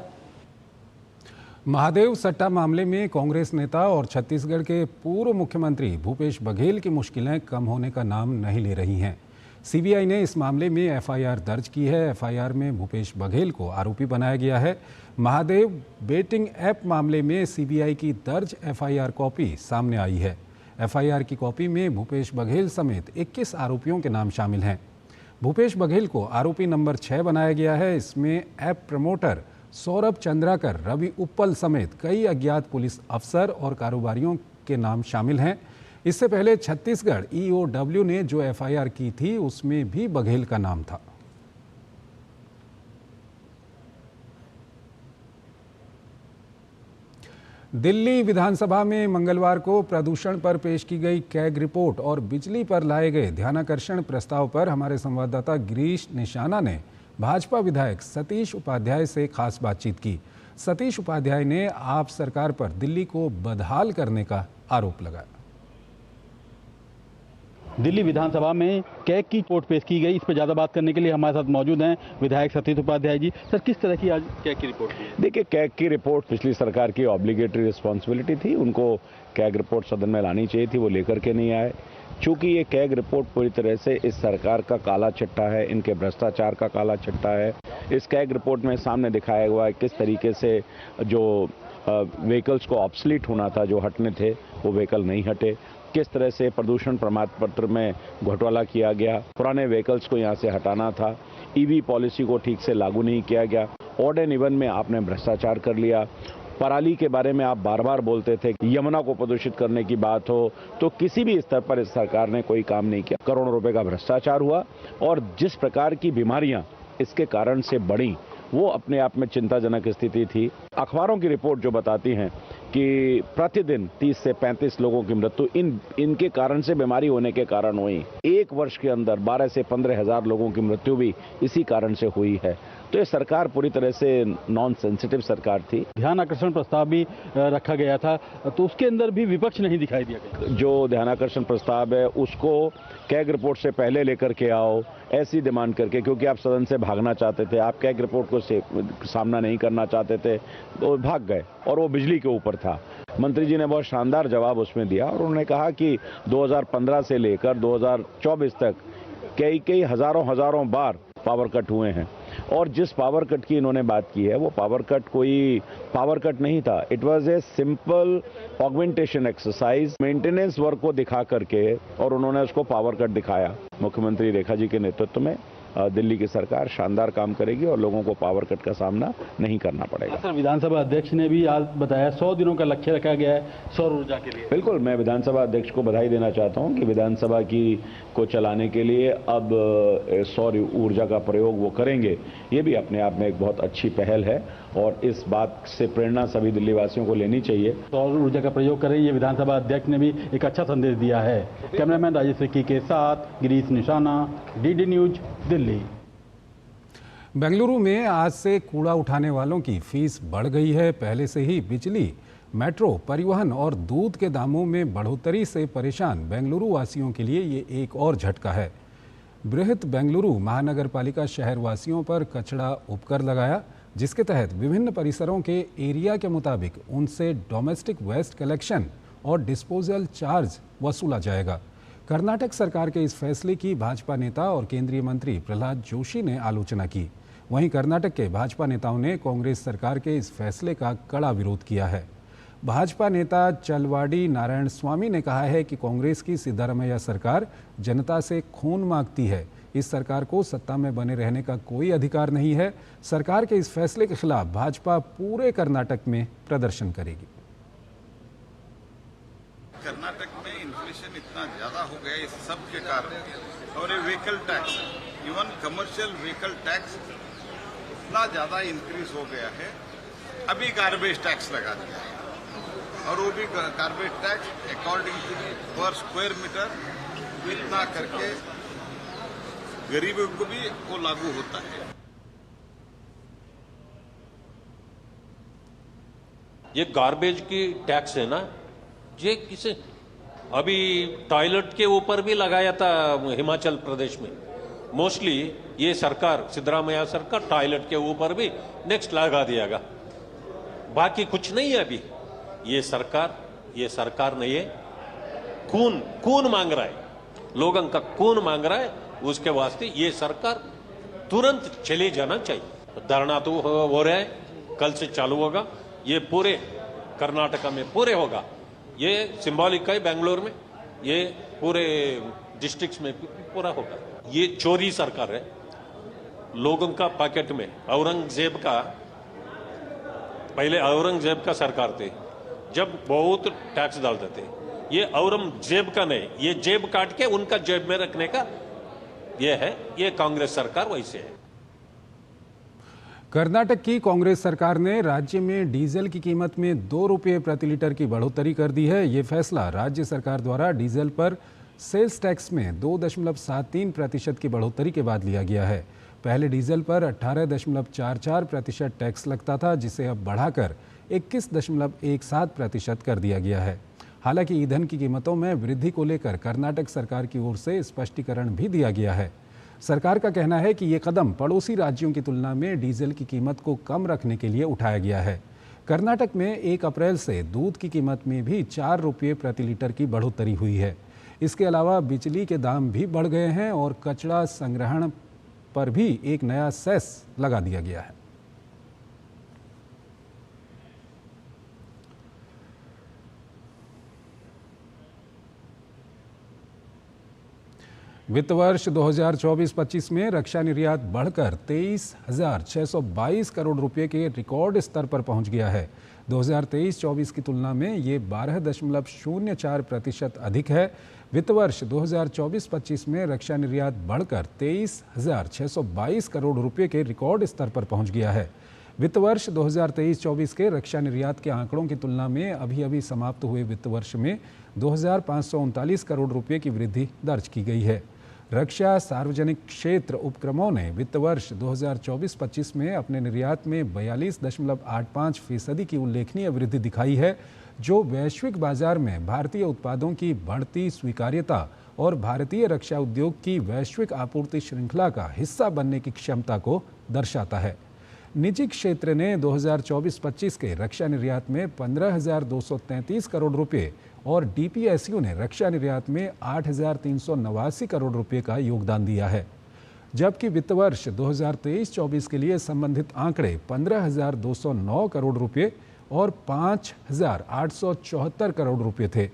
Mahadev सट्टा मामले में कांग्रेस नेता और छत्तीसगढ़ के पूर्व मुख्यमंत्री भूपेश बघेल की मुश्किलें कम होने का नाम नहीं ले रही हैं। सीबीआई ने इस मामले में एफआईआर दर्ज की है। एफआईआर में भूपेश बघेल को आरोपी बनाया गया है। महादेव बेटिंग ऐप मामले में सीबीआई की दर्ज एफआईआर कॉपी सामने आई है। एफआईआर की कॉपी में भूपेश बघेल समेत 21 आरोपियों के नाम शामिल हैं। भूपेश बघेल को आरोपी नंबर 6 बनाया गया है। इसमें ऐप प्रमोटर सौरभ चंद्राकर, रवि उप्पल समेत कई अज्ञात पुलिस अफसर और कारोबारियों के नाम शामिल हैं। इससे पहले छत्तीसगढ़ ईओडब्ल्यू ने जो एफआईआर की थी उसमें भी बघेल का नाम था। दिल्ली विधानसभा में मंगलवार को प्रदूषण पर पेश की गई कैग रिपोर्ट और बिजली पर लाए गए ध्यानाकर्षण प्रस्ताव पर हमारे संवाददाता गिरीश निशाना ने भाजपा विधायक सतीश उपाध्याय से खास बातचीत की। सतीश उपाध्याय ने आप सरकार पर दिल्ली को बदहाल करने का आरोप लगाया। दिल्ली विधानसभा में कैग की रिपोर्ट पेश की गई, इस पर ज़्यादा बात करने के लिए हमारे साथ मौजूद हैं विधायक सतीश उपाध्याय जी। सर, किस तरह की आज कैग की रिपोर्ट है? देखिए, कैग की रिपोर्ट पिछली सरकार की ऑब्लिगेटरी रिस्पॉन्सिबिलिटी थी, उनको कैग रिपोर्ट सदन में लानी चाहिए थी, वो लेकर के नहीं आए। चूंकि ये कैग रिपोर्ट पूरी तरह से इस सरकार का काला चिट्ठा है, इनके भ्रष्टाचार का काला चिट्ठा है। इस कैग रिपोर्ट में सामने दिखाया हुआ है किस तरीके से जो व्हीकल्स को ऑब्सलीट होना था, जो हटने थे, वो व्हीकल नहीं हटे। किस तरह से प्रदूषण प्रमाण पत्र में घोटाला किया गया, पुराने व्हीकल्स को यहाँ से हटाना था, ईवी पॉलिसी को ठीक से लागू नहीं किया गया, ऑड एंड इवन में आपने भ्रष्टाचार कर लिया। पराली के बारे में आप बार बार बोलते थे कि यमुना को प्रदूषित करने की बात हो तो किसी भी स्तर पर इस सरकार ने कोई काम नहीं किया। करोड़ों रुपए का भ्रष्टाचार हुआ और जिस प्रकार की बीमारियां इसके कारण से बढ़ी वो अपने आप में चिंताजनक स्थिति थी। अखबारों की रिपोर्ट जो बताती हैं कि प्रतिदिन 30 से 35 लोगों की मृत्यु इनके कारण से, बीमारी होने के कारण हुई। एक वर्ष के अंदर 12 से 15 हजार लोगों की मृत्यु भी इसी कारण से हुई है। तो ये सरकार पूरी तरह से नॉन सेंसिटिव सरकार थी। ध्यान आकर्षण प्रस्ताव भी रखा गया था, तो उसके अंदर भी विपक्ष नहीं दिखाई दिया गया। जो ध्यानाकर्षण प्रस्ताव है उसको कैग रिपोर्ट से पहले लेकर के आओ, ऐसी डिमांड करके, क्योंकि आप सदन से भागना चाहते थे, आप कैग रिपोर्ट को सामना नहीं करना चाहते थे, तो भाग गए। और वो बिजली के ऊपर था। मंत्री जी ने बहुत शानदार जवाब उसमें दिया और उन्होंने कहा कि 2015 से लेकर 2024 तक कई हजारों बार पावर कट हुए हैं और जिस पावर कट की इन्होंने बात की है वो पावर कट कोई पावर कट नहीं था। It was a simple augmentation exercise, maintenance work को दिखा करके, और उन्होंने उसको पावर कट दिखाया। मुख्यमंत्री रेखा जी के नेतृत्व में दिल्ली की सरकार शानदार काम करेगी और लोगों को पावर कट का सामना नहीं करना पड़ेगा। सर, विधानसभा अध्यक्ष ने भी आज बताया 100 दिनों का लक्ष्य रखा गया है सौर ऊर्जा के लिए। बिल्कुल, मैं विधानसभा अध्यक्ष को बधाई देना चाहता हूं कि विधानसभा को चलाने के लिए अब सौर ऊर्जा का प्रयोग वो करेंगे। ये भी अपने आप में एक बहुत अच्छी पहल है और इस बात से प्रेरणा सभी दिल्ली वासियों को लेनी चाहिए। सौर ऊर्जा का प्रयोग करें, ये विधानसभा अध्यक्ष ने भी एक अच्छा संदेश दिया है। कैमरामैन राजेश सिक्की के साथ गिरीश निशाना, डीडी न्यूज, दिल्ली। बेंगलुरु में आज से कूड़ा उठाने वालों की फीस बढ़ गई है। पहले से ही बिजली, मेट्रो, परिवहन और दूध के दामों में बढ़ोतरी से परेशान बेंगलुरु वासियों के लिए ये एक और झटका है। बृहत बेंगलुरु महानगर पालिका शहर वासियों पर कचरा उपकर लगाया, जिसके तहत विभिन्न परिसरों के एरिया के मुताबिक उनसे डोमेस्टिक वेस्ट कलेक्शन और डिस्पोजल चार्ज वसूला जाएगा। कर्नाटक सरकार के इस फैसले की भाजपा नेता और केंद्रीय मंत्री प्रहलाद जोशी ने आलोचना की। वहीं कर्नाटक के भाजपा नेताओं ने कांग्रेस सरकार के इस फैसले का कड़ा विरोध किया है। भाजपा नेता चलवाडी नारायण स्वामी ने कहा है कि कांग्रेस की सिद्धारमैया सरकार जनता से खून मांगती है। इस सरकार को सत्ता में बने रहने का कोई अधिकार नहीं है। सरकार के इस फैसले के खिलाफ भाजपा पूरे कर्नाटक में प्रदर्शन करेगी। कर्नाटक में इन्फ्लेशन इतना ज्यादा हो गया इस सब के कारण, और ये vehicle tax, even commercial vehicle tax इतना ज्यादा इंक्रीज हो गया है। अभी गार्बेज टैक्स लगा दिया है, और वो भी गार्बेज टैक्स अकॉर्डिंग टू पर स्क्वायर मीटर इतना करके गरीबों को भी वो लागू होता है। ये गार्बेज की टैक्स है ना, ये किसे अभी टॉयलेट के ऊपर भी लगाया था हिमाचल प्रदेश में। मोस्टली ये सरकार, सिद्धरामैया सरकार, टॉयलेट के ऊपर भी नेक्स्ट लगा दियागा। बाकी कुछ नहीं है अभी। ये सरकार नहीं है, खून मांग रहा है, लोगों का खून मांग रहा है। उसके वास्ते ये सरकार तुरंत चले जाना चाहिए। धरना तो हो रहा है, कल से चालू होगा, ये पूरे कर्नाटका में पूरे होगा। ये सिंबॉलिक है बेंगलोर में, ये पूरे डिस्ट्रिक्ट्स में पूरा होगा। ये चोरी सरकार है, लोगों का पॉकेट में। पहले औरंगजेब का सरकार थे, जब बहुत टैक्स डालते थे। ये औरंगजेब का नहीं, ये जेब काट के उनका जेब में रखने का ये है। ये कांग्रेस सरकार वैसे है। कर्नाटक की कांग्रेस सरकार ने राज्य में डीजल की कीमत में 2 रुपये प्रति लीटर की बढ़ोतरी कर दी है। ये फैसला राज्य सरकार द्वारा डीजल पर सेल्स टैक्स में 2.73% की बढ़ोतरी के बाद लिया गया है। पहले डीजल पर 18.44% टैक्स लगता था, जिसे अब बढ़ाकर 21.17% कर दिया गया है। हालांकि ईंधन की कीमतों में वृद्धि को लेकर कर्नाटक सरकार की ओर से स्पष्टीकरण भी दिया गया है। सरकार का कहना है कि ये कदम पड़ोसी राज्यों की तुलना में डीजल की कीमत को कम रखने के लिए उठाया गया है। कर्नाटक में 1 अप्रैल से दूध की कीमत में भी 4 रुपये प्रति लीटर की बढ़ोतरी हुई है। इसके अलावा बिजली के दाम भी बढ़ गए हैं और कचरा संग्रहण पर भी एक नया सेस लगा दिया गया है। वित्त वर्ष 2024-25 में रक्षा निर्यात बढ़कर 23,622 करोड़ रुपए के रिकॉर्ड स्तर पर पहुंच गया है। 2023-24 की तुलना में ये 12.04% अधिक है। वित्त वर्ष 2024-25 में रक्षा निर्यात बढ़कर 23,622 करोड़ रुपए के रिकॉर्ड स्तर पर पहुंच गया है। वित्त वर्ष 2023-24 के रक्षा निर्यात के आंकड़ों की तुलना में अभी समाप्त हुए वित्त वर्ष में 2,539 करोड़ रुपए की वृद्धि दर्ज की गई है। रक्षा सार्वजनिक क्षेत्र उपक्रमों ने वित्त वर्ष 2024-25 में अपने निर्यात में 42.85% की उल्लेखनीय वृद्धि दिखाई है, जो वैश्विक बाजार में भारतीय उत्पादों की बढ़ती स्वीकार्यता और भारतीय रक्षा उद्योग की वैश्विक आपूर्ति श्रृंखला का हिस्सा बनने की क्षमता को दर्शाता है। निजी क्षेत्र ने 2024-25 के रक्षा निर्यात में 15,233 करोड़ रुपए और डीपीएसयू ने रक्षा निर्यात में 8,389 करोड़ रुपए का योगदान दिया है, जबकि वित्त वर्ष 2023-24 के लिए संबंधित आंकड़े 15,209 करोड़ रुपए और 5,874 करोड़ रुपए थे।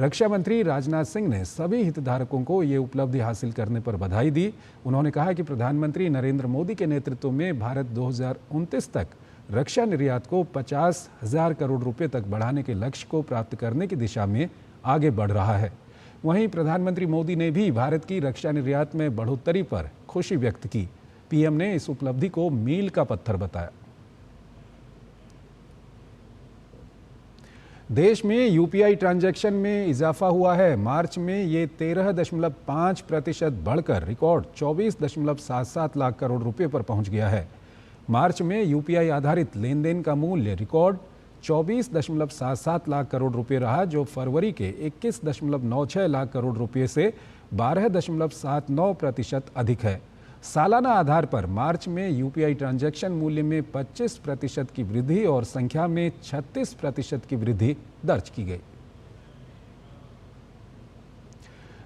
रक्षा मंत्री राजनाथ सिंह ने सभी हितधारकों को ये उपलब्धि हासिल करने पर बधाई दी। उन्होंने कहा कि प्रधानमंत्री नरेंद्र मोदी के नेतृत्व में भारत 2029 तक रक्षा निर्यात को 50,000 करोड़ रुपए तक बढ़ाने के लक्ष्य को प्राप्त करने की दिशा में आगे बढ़ रहा है। वहीं प्रधानमंत्री मोदी ने भी भारत की रक्षा निर्यात में बढ़ोतरी पर खुशी व्यक्त की। पीएम ने इस उपलब्धि को मील का पत्थर बताया। देश में यूपीआई ट्रांजैक्शन में इजाफा हुआ है। मार्च में ये 13.5% बढ़कर रिकॉर्ड 24.77 लाख करोड़ रुपए पर पहुंच गया है। मार्च में यूपीआई आधारित लेन देन का मूल्य रिकॉर्ड 24.77 लाख करोड़ रुपए रहा, जो फरवरी के 21.96 लाख करोड़ रुपए से 12.79% अधिक है। सालाना आधार पर मार्च में यूपीआई ट्रांजैक्शन मूल्य में 25% की वृद्धि और संख्या में 36% की वृद्धि दर्ज की गई।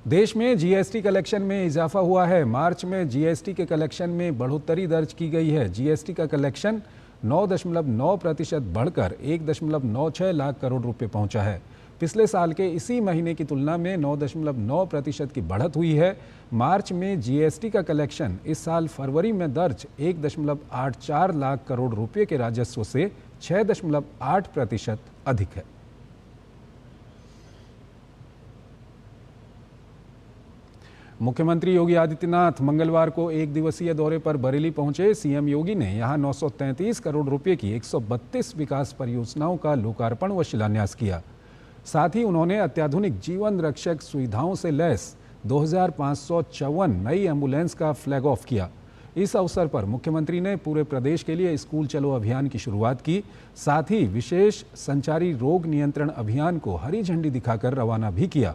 देश में जीएसटी कलेक्शन में इजाफा हुआ है। मार्च में जीएसटी के कलेक्शन में बढ़ोतरी दर्ज की गई है। जीएसटी का कलेक्शन 9.9% बढ़कर 1.96 लाख करोड़ रुपए पहुंचा है। पिछले साल के इसी महीने की तुलना में 9.9% की बढ़त हुई है। मार्च में जीएसटी का कलेक्शन इस साल फरवरी में दर्ज 1.84 लाख करोड़ रुपए के राजस्व से 6.8% अधिक है। मुख्यमंत्री योगी आदित्यनाथ मंगलवार को एक दिवसीय दौरे पर बरेली पहुंचे। सीएम योगी ने यहां 933 करोड़ रुपए की 132 विकास परियोजनाओं का लोकार्पण व शिलान्यास किया। साथ ही उन्होंने अत्याधुनिक जीवन रक्षक सुविधाओं से लैस 2554 नई एम्बुलेंस का फ्लैग ऑफ किया। इस अवसर पर मुख्यमंत्री ने पूरे प्रदेश के लिए स्कूल चलो अभियान की शुरुआत की। साथ ही विशेष संचारी रोग नियंत्रण अभियान को हरी झंडी दिखाकर रवाना भी किया।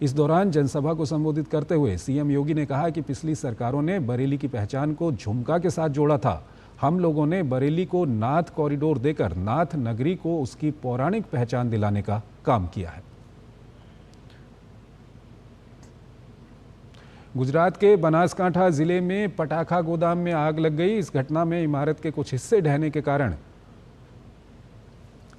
इस दौरान जनसभा को संबोधित करते हुए सीएम योगी ने कहा कि पिछली सरकारों ने बरेली की पहचान को झुमका के साथ जोड़ा था। हम लोगों ने बरेली को नाथ कॉरिडोर देकर नाथ नगरी को उसकी पौराणिक पहचान दिलाने का काम किया है। गुजरात के बनासकांठा जिले में पटाखा गोदाम में आग लग गई। इस घटना में इमारत के कुछ हिस्से ढहने के कारण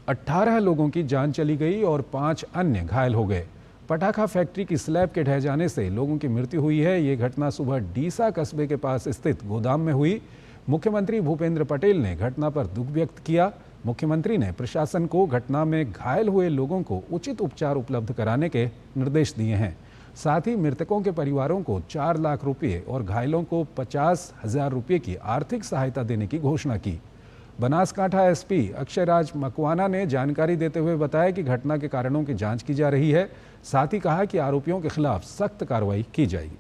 18 लोगों की जान चली गई और 5 अन्य घायल हो गए। पटाखा फैक्ट्री की स्लैब के ढह जाने से लोगों की मृत्यु हुई है। ये घटना सुबह डीसा कस्बे के पास स्थित गोदाम में हुई। मुख्यमंत्री भूपेंद्र पटेल ने घटना पर दुख व्यक्त किया। मुख्यमंत्री ने प्रशासन को घटना में घायल हुए लोगों को उचित उपचार उपलब्ध कराने के निर्देश दिए हैं। साथ ही मृतकों के परिवारों को 4 लाख रुपये और घायलों को 50,000 रुपये की आर्थिक सहायता देने की घोषणा की। बनासकांठा एसपी अक्षयराज मकवाना ने जानकारी देते हुए बताया कि घटना के कारणों की जांच की जा रही है। साथ ही कहा कि आरोपियों के खिलाफ सख्त कार्रवाई की जाएगी।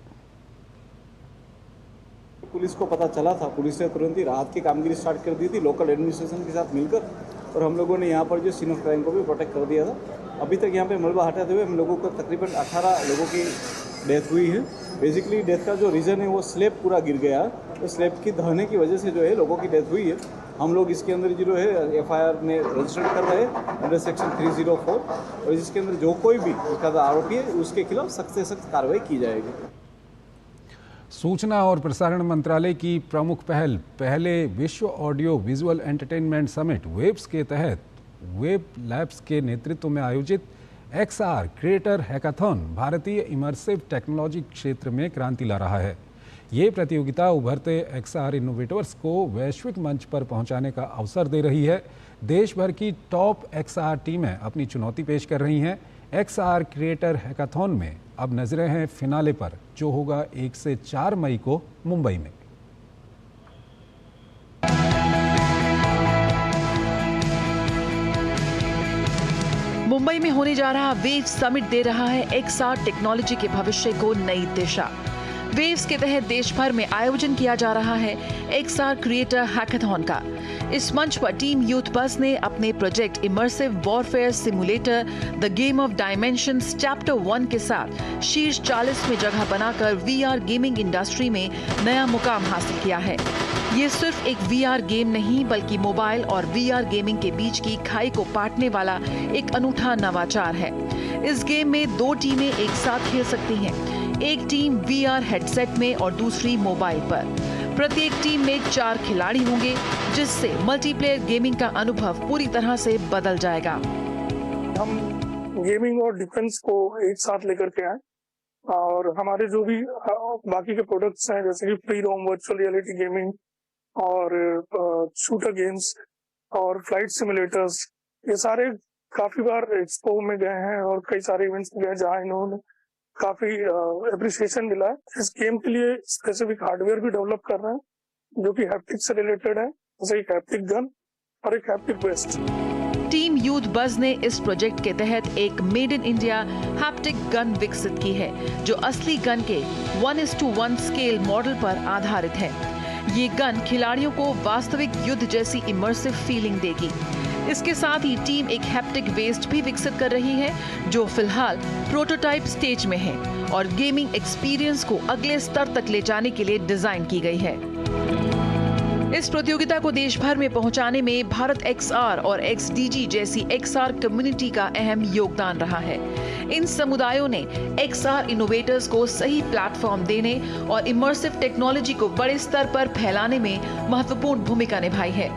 पुलिस को पता चला था, पुलिस ने तुरंत ही राहत की कामगिरी स्टार्ट कर दी थी लोकल एडमिनिस्ट्रेशन के साथ मिलकर, और हम लोगों ने यहाँ पर जो सीन ऑफ क्राइम को भी प्रोटेक्ट कर दिया था। अभी तक यहाँ पे मलबा हटाते हुए हम लोगों को तकरीबन 18 लोगों की डेथ हुई है। बेसिकली डेथ का जो रीज़न है वो स्लैब पूरा गिर गया, तो स्लैब की दहने की वजह से जो है लोगों की डेथ हुई है। हम लोग इसके अंदर जो है एफआईआर में रजिस्टर कर रहे हैं अंडर सेक्शन 304, और इसके अंदर जो कोई भी इसका आरोपी है उसके खिलाफ सख्त से सख्त कार्रवाई की जाएगी। सूचना और प्रसारण मंत्रालय की प्रमुख पहले विश्व audio visual entertainment summit WAVES के तहत वेब लैब्स के नेतृत्व में आयोजित XR क्रिएटर हैकाथॉन भारतीय इमर्सिव टेक्नोलॉजी क्षेत्र में क्रांति ला रहा है। ये प्रतियोगिता उभरते XR इनोवेटर्स को वैश्विक मंच पर पहुंचाने का अवसर दे रही है। देश भर की टॉप XR टीमें अपनी चुनौती पेश कर रही हैं। XR क्रिएटर हैकाथॉन में अब नजरें हैं फिनाले पर, जो होगा 1 से 4 मई को मुंबई में। मुंबई में होने जा रहा वेव समिट दे रहा है XR टेक्नोलॉजी के भविष्य को नई दिशा। वेव्स के तहत देश भर में आयोजन किया जा रहा है XR क्रिएटर हैकाथॉन का। इस मंच पर टीम यूथ बस ने अपने project immersive warfare simulator the game of dimensions chapter 1 के साथ शीर्ष 40 में जगह बनाकर VR गेमिंग इंडस्ट्री में नया मुकाम हासिल किया है। ये सिर्फ एक VR गेम नहीं, बल्कि मोबाइल और VR गेमिंग के बीच की खाई को पाटने वाला एक अनूठा नवाचार है। इस गेम में 2 टीमें एक साथ खेल सकती हैं। एक टीम VR हेडसेट में और दूसरी मोबाइल पर। प्रत्येक टीम में 4 खिलाड़ी होंगे, जिससे मल्टीप्लेयर गेमिंग का अनुभव पूरी तरह से बदल जाएगा। हम गेमिंग और डिफेंस को एक साथ लेकर के आए, और हमारे जो भी बाकी के प्रोडक्ट्स हैं, जैसे कि फ्री रोम, वर्चुअल रियलिटी गेमिंग और शूटर गेम्स और फ्लाइट सिमुलेटर्स, ये सारे काफी बार एक्सपो में गए हैं और कई सारे इवेंट्स में गए जहाँ इन्होंने काफी एप्रिसिएशन मिला है। इस गेम के लिए स्पेसिफिक हार्डवेयर भी डेवलप कर रहे हैं, जो कि हैप्टिक से रिलेटेड है, जैसे एक हैप्टिक गन और एक हैप्टिक वेस्ट। टीम यूथ बज ने इस प्रोजेक्ट के तहत एक made in India haptic gun विकसित की है, जो असली गन के 1:1 स्केल मॉडल पर आधारित है। ये गन खिलाड़ियों को वास्तविक युद्ध जैसी इमर्सिव फीलिंग देगी। इसके साथ ही टीम एक हैप्टिक वेस्ट भी विकसित कर रही है, जो फिलहाल प्रोटोटाइप स्टेज में है और गेमिंग एक्सपीरियंस को अगले स्तर तक ले जाने के लिए डिजाइन की गई है। इस प्रतियोगिता को देश भर में पहुंचाने में भारत XR और XDG जैसी XR कम्युनिटी का अहम योगदान रहा है। इन समुदायों ने XR इनोवेटर्स को सही प्लेटफॉर्म देने और इमर्सिव टेक्नोलॉजी को बड़े स्तर पर फैलाने में महत्वपूर्ण भूमिका निभाई है।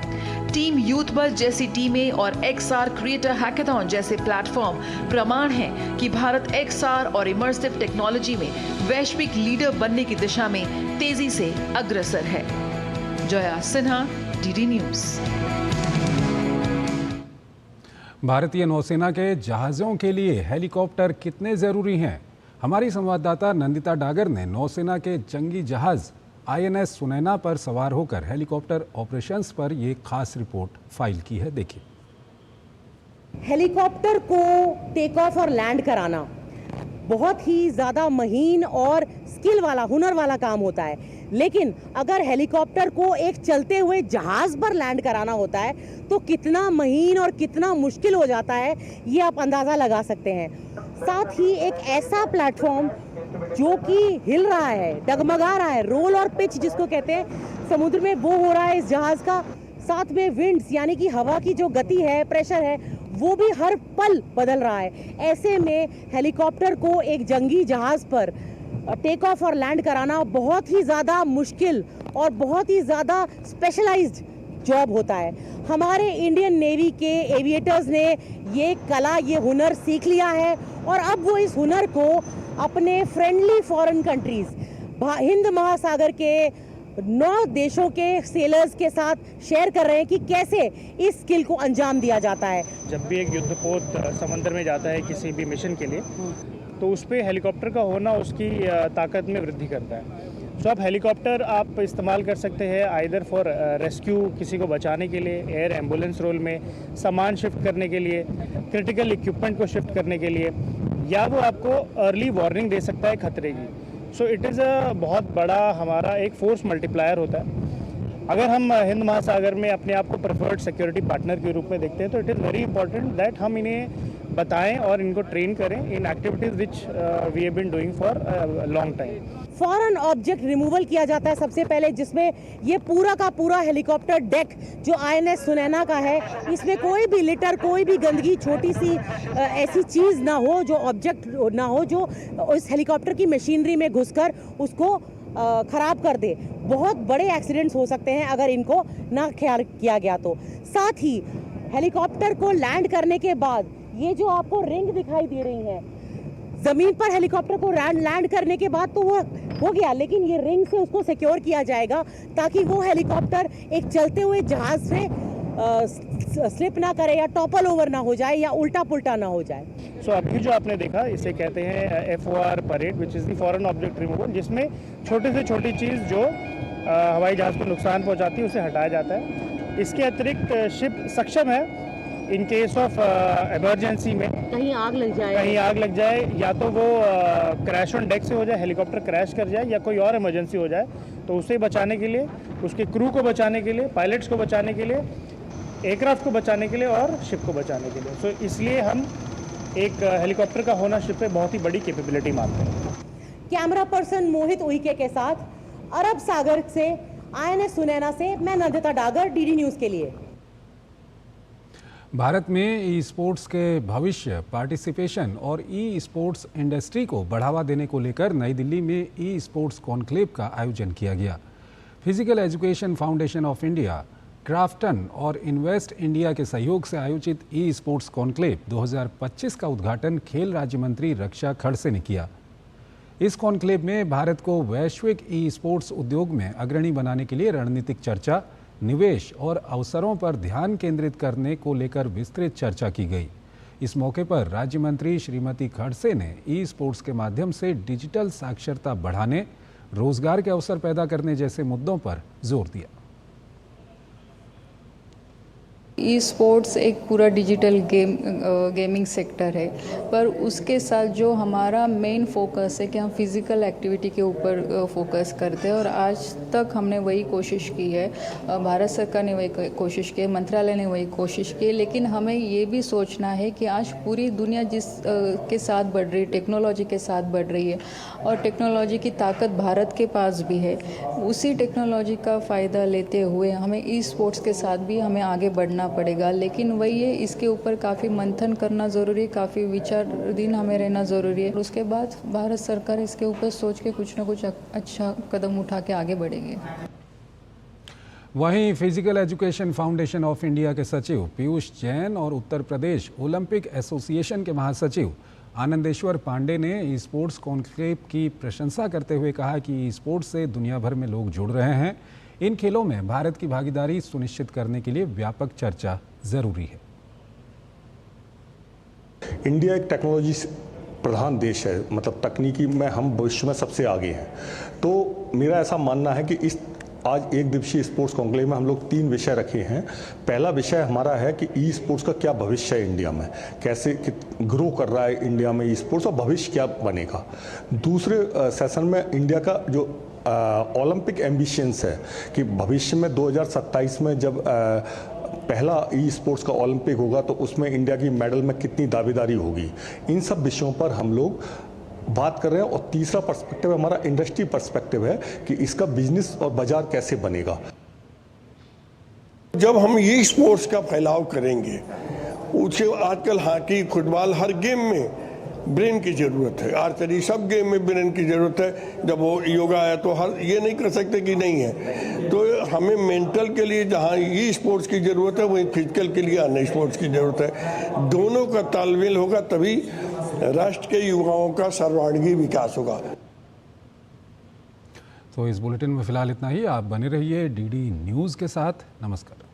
टीम यूथ बस जैसी टीमें और XR क्रिएटर हैकेथॉन जैसे प्लेटफॉर्म प्रमाण हैं कि भारत XR और इमर्सिव टेक्नोलॉजी में वैश्विक लीडर बनने की दिशा में तेजी से अग्रसर है। Jaya Sinha, DD news. भारतीय नौसेना के जहाज़ों के लिए हेलीकॉप्टर कितने ज़रूरी हैं? हमारी संवाददाता नंदिता डागर ने नौसेना के जंगी जहाज़ INS सुनैना पर सवार होकर हेलीकॉप्टर ऑपरेशंस पर ये खास रिपोर्ट फाइल की है। देखिए। हेलीकॉप्टर को टेक ऑफ और लैंड कराना बहुत ही ज़्यादा महीन और स्किल वाला, हुनर वाला काम होता है, लेकिन अगर हेलीकॉप्टर को एक चलते हुए जहाज़ पर लैंड कराना होता है तो कितना महीन और कितना मुश्किल हो जाता है, ये आप अंदाज़ा लगा सकते हैं। साथ ही एक ऐसा प्लेटफॉर्म जो कि हिल रहा है, डगमगा रहा है, रोल और पिच जिसको कहते हैं, समुद्र में वो हो रहा है इस जहाज़ का। साथ में विंड्स यानी कि हवा की जो गति है, प्रेशर है, वो भी हर पल बदल रहा है। ऐसे में हेलीकॉप्टर को एक जंगी जहाज़ पर टेक ऑफ और लैंड कराना बहुत ही ज़्यादा मुश्किल और बहुत ही ज़्यादा स्पेशलाइज्ड जॉब होता है। हमारे इंडियन नेवी के एविएटर्स ने ये कला, ये हुनर सीख लिया है और अब वो इस हुनर को अपने फ्रेंडली फॉरेन कंट्रीज, हिंद महासागर के 9 देशों के सेलर्स के साथ शेयर कर रहे हैं कि कैसे इस स्किल को अंजाम दिया जाता है। जब भी एक युद्धपोत समंदर में जाता है किसी भी मिशन के लिए, तो उस पर हेलीकॉप्टर का होना उसकी ताकत में वृद्धि करता है। सो अब हेलीकॉप्टर आप इस्तेमाल कर सकते हैं आइदर फॉर रेस्क्यू, किसी को बचाने के लिए, एयर एम्बुलेंस रोल में, सामान शिफ्ट करने के लिए, क्रिटिकल इक्विपमेंट को शिफ्ट करने के लिए, या वो आपको अर्ली वार्निंग दे सकता है खतरे की। सो इट इज़ अ बहुत बड़ा हमारा एक फोर्स मल्टीप्लायर होता है। अगर हम हिंद महासागर में अपने आप को प्रेफर्ड सिक्योरिटी पार्टनर के रूप में देखते हैं तो it is very important that हम इन्हें बताएं और इनको ट्रेन करें इन activities which we have been doing for long time. Foreign object removal किया जाता है सबसे पहले, जिसमें ये पूरा का पूरा हेलीकॉप्टर डेक जो INS सुनैना का है, इसमें कोई भी लिटर, कोई भी गंदगी, छोटी सी ऐसी चीज़ ना हो, जो ऑब्जेक्ट ना हो जो उस हेलीकॉप्टर की मशीनरी में घुसकर उसको खराब कर दे। बहुत बड़े एक्सीडेंट्स हो सकते हैं अगर इनको ना ख्याल किया गया तो। साथ ही हेलीकॉप्टर को लैंड करने के बाद ये जो आपको रिंग दिखाई दे रही है, जमीन पर हेलीकॉप्टर को लैंड करने के बाद तो वो हो गया, लेकिन ये रिंग से उसको सिक्योर किया जाएगा ताकि वो हेलीकॉप्टर एक चलते हुए जहाज से स्लिप ना करे या टॉपल ओवर ना हो जाए या उल्टा पुल्टा ना हो जाए। सो अभी जो आपने देखा इसे कहते हैं FOR parade, which is the foreign object removal, जिसमें छोटे से छोटी चीज़ जो हवाई जहाज़ को नुकसान पहुंचाती है उसे हटाया जाता है। इसके अतिरिक्त शिप सक्षम है इन केस ऑफ इमरजेंसी में, कहीं आग लग जाए, या तो वो क्रैश ऑन डेक से हो जाए, हेलीकॉप्टर क्रैश कर जाए, या कोई और इमरजेंसी हो जाए, तो उसे बचाने के लिए, उसके क्रू को बचाने के लिए, पायलट्स को बचाने के लिए, एयरक्राफ्ट को बचाने के लिए और शिप को बचाने के लिए। सो इसलिए हम एक हेलीकॉप्टर का होना शिप पे बहुत ही बड़ी कैपेबिलिटी मानते हैं। कैमरा पर्सन मोहित उइके के साथ अरब सागर से INS सुनैना से मैं नंदिता डागर, DD न्यूज़ के लिए। भारत में ई स्पोर्ट्स के भविष्य, पार्टिसिपेशन और ई स्पोर्ट्स इंडस्ट्री को बढ़ावा देने को लेकर नई दिल्ली में ई स्पोर्ट्स कॉन्क्लेव का आयोजन किया गया। Physical education foundation of India, Krafton और इन्वेस्ट इंडिया के सहयोग से आयोजित ई स्पोर्ट्स कॉन्क्लेव 2025 का उद्घाटन खेल राज्य मंत्री रक्षा खड़से ने किया। इस कॉन्क्लेव में भारत को वैश्विक ई स्पोर्ट्स उद्योग में अग्रणी बनाने के लिए रणनीतिक चर्चा, निवेश और अवसरों पर ध्यान केंद्रित करने को लेकर विस्तृत चर्चा की गई। इस मौके पर राज्य मंत्री श्रीमती खड़से ने ई स्पोर्ट्स के माध्यम से डिजिटल साक्षरता बढ़ाने, रोजगार के अवसर पैदा करने जैसे मुद्दों पर जोर दिया। ई स्पोर्ट्स एक पूरा डिजिटल गेमिंग सेक्टर है, पर उसके साथ जो हमारा मेन फोकस है कि हम फिज़िकल एक्टिविटी के ऊपर फोकस करते हैं, और आज तक हमने वही कोशिश की है, भारत सरकार ने वही कोशिश की है, मंत्रालय ने वही कोशिश की है। लेकिन हमें ये भी सोचना है कि आज पूरी दुनिया जिस के साथ बढ़ रही है, टेक्नोलॉजी के साथ बढ़ रही है, और टेक्नोलॉजी की ताकत भारत के पास भी है। उसी टेक्नोलॉजी का फ़ायदा लेते हुए हमें ई स्पोर्ट्स के साथ भी हमें आगे बढ़ना पड़ेगा। लेकिन वही है, इसके ऊपर काफ़ी मंथन करना ज़रूरी है, काफ़ी विचाराधीन हमें रहना ज़रूरी है। उसके बाद भारत सरकार इसके ऊपर सोच के कुछ ना कुछ अच्छा कदम उठा के आगे बढ़ेगी। वहीं physical education foundation of India के सचिव पीयूष जैन और उत्तर प्रदेश ओलंपिक एसोसिएशन के महासचिव आनंदेश्वर पांडे ने ई स्पोर्ट्स कॉन्क्लेव की प्रशंसा करते हुए कहा कि ई स्पोर्ट्स से दुनिया भर में लोग जुड़ रहे हैं। इन खेलों में भारत की भागीदारी सुनिश्चित करने के लिए व्यापक चर्चा जरूरी है। इंडिया एक टेक्नोलॉजी प्रधान देश है, मतलब तकनीकी में हम विश्व में सबसे आगे हैं। तो मेरा ऐसा मानना है कि इस आज एक दिवसीय स्पोर्ट्स कॉन्क्लेव में हम लोग 3 विषय रखे हैं। पहला विषय हमारा है कि ई स्पोर्ट्स का क्या भविष्य है इंडिया में, कैसे ग्रो कर रहा है इंडिया में ई स्पोर्ट्स और भविष्य क्या बनेगा। दूसरे सेशन में इंडिया का जो ओलंपिक एम्बिशंस है कि भविष्य में 2027 में जब पहला ई स्पोर्ट्स का ओलंपिक होगा तो उसमें इंडिया की मेडल में कितनी दावेदारी होगी, इन सब विषयों पर हम लोग बात कर रहे हैं। और तीसरा पर्सपेक्टिव हमारा इंडस्ट्री पर्सपेक्टिव है कि इसका बिजनेस और बाजार कैसे बनेगा। जब हम ये स्पोर्ट्स का फैलाव करेंगे, उसे आजकल हॉकी फुटबॉल हर गेम में ब्रेन की जरूरत है, आर्चरी सब गेम में ब्रेन की जरूरत है। जब वो योगा है तो हर ये नहीं कर सकते कि नहीं है। तो हमें मेंटल के लिए जहाँ ये स्पोर्ट्स की जरूरत है वहीं फिजिकल के लिए अन्य स्पोर्ट्स की जरूरत है। दोनों का तालमेल होगा तभी राष्ट्र के युवाओं का सर्वांगीण विकास होगा। तो इस बुलेटिन में फिलहाल इतना ही। आप बने रहिए डीडी न्यूज़ के साथ। नमस्कार।